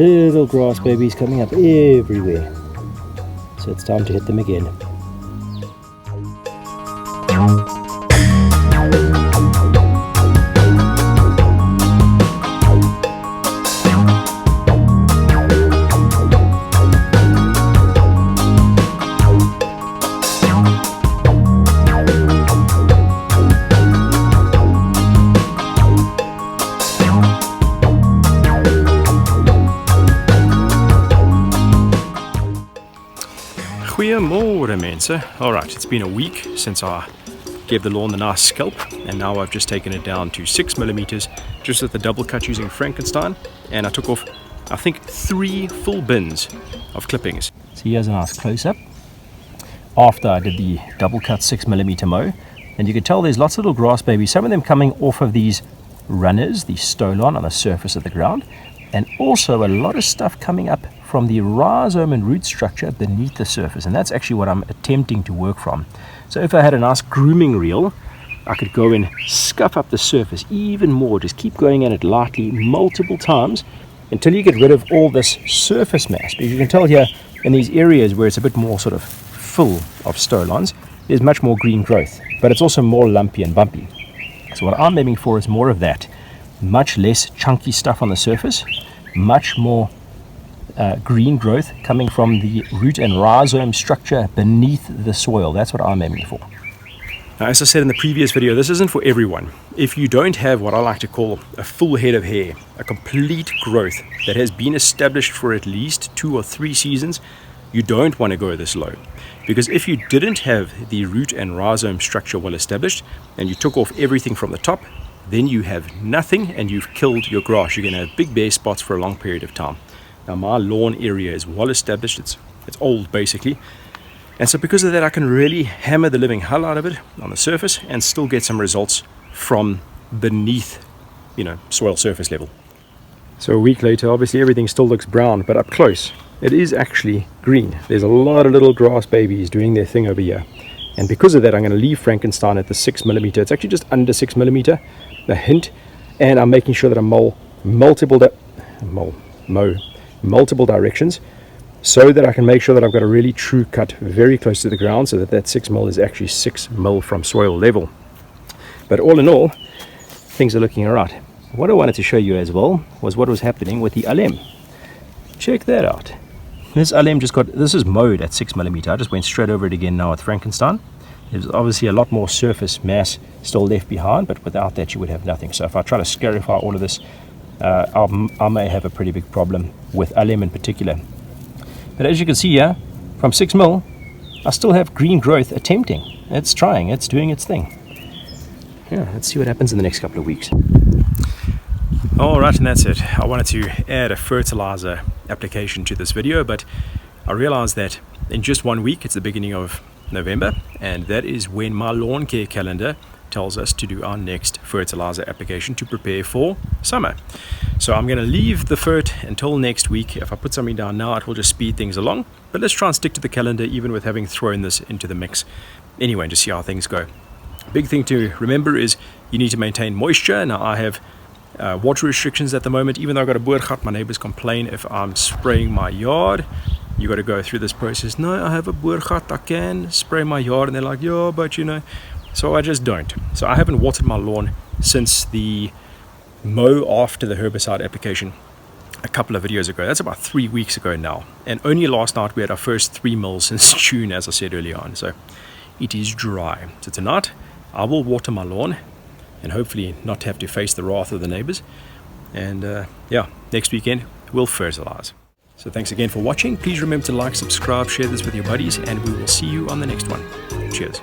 Little grass babies coming up everywhere. So it's time to hit them again. Goeiemorgen mensen. Alright, it's been a week since I gave the lawn the nice scalp, and now I've just taken it down to 6mm just with the double cut using Frankenstein, and I took off I think 3 full bins of clippings. So here's a nice close-up after I did the double cut 6mm mow, and you can tell there's lots of little grass babies, some of them coming off of these runners, the stolon on the surface of the ground, and also a lot of stuff coming up from the rhizome and root structure beneath the surface, and that's actually what I'm attempting to work from. So if I had a nice grooming reel, I could go and scuff up the surface even more, just keep going at it lightly multiple times until you get rid of all this surface mass. Because you can tell here in these areas where it's a bit more sort of full of stolons, there's much more green growth, but it's also more lumpy and bumpy. So what I'm aiming for is more of that, much less chunky stuff on the surface, much more green growth coming from the root and rhizome structure beneath the soil. That's what I'm aiming for. Now, as I said in the previous video, this isn't for everyone. If you don't have what I like to call a full head of hair, a complete growth that has been established for at least 2 or 3 seasons, you don't want to go this low. Because if you didn't have the root and rhizome structure well established and you took off everything from the top, then you have nothing and you've killed your grass. You're going to have big bare spots for a long period of time. Now my lawn area is well established, it's old basically, and so because of that I can really hammer the living hell out of it on the surface and still get some results from beneath, soil surface level. So a week later, obviously everything still looks brown, but up close it is actually green. There's a lot of little grass babies doing their thing over here, and because of that I'm going to leave Frankenstein at the 6mm. It's actually just under 6mm, a hint, and I'm making sure that I mow multiple directions so that I can make sure that I've got a really true cut very close to the ground, so that 6mm is actually 6mm from soil level. But all in all, things are looking alright. What I wanted to show you as well was what was happening with the alem. Check that out. This alem this is mowed at 6mm. I just went straight over it again now with Frankenstein. There's obviously a lot more surface mass still left behind, but without that you would have nothing. So if I try to scarify all of this, I may have a pretty big problem with alem in particular. But as you can see here, from 6mm, I still have green growth attempting. It's trying, it's doing its thing. Yeah, let's see what happens in the next couple of weeks. Alright, and that's it. I wanted to add a fertilizer application to this video, but I realized that in just 1 week, it's the beginning of November, and that is when my lawn care calendar tells us to do our next fertilizer application to prepare for summer. So I'm going to leave the fert until next week. If I put something down now, it will just speed things along, but let's try and stick to the calendar even with having thrown this into the mix anyway, and just see how things go. Big thing to remember is you need to maintain moisture. Now I have water restrictions at the moment. Even though I've got a boorgat, my neighbors complain if I'm spraying my yard. You got to go through this process. No, I have a boorgat, I can spray my yard, and they're like, yeah, but so I just don't. So I haven't watered my lawn since the mow after the herbicide application a couple of videos ago. That's about 3 weeks ago now, and only last night we had our first 3 mils since June, as I said earlier on. So it is dry. So tonight I will water my lawn and hopefully not have to face the wrath of the neighbors, and next weekend we'll fertilize. So thanks again for watching. Please remember to like, subscribe, share this with your buddies, and we will see you on the next one. Cheers.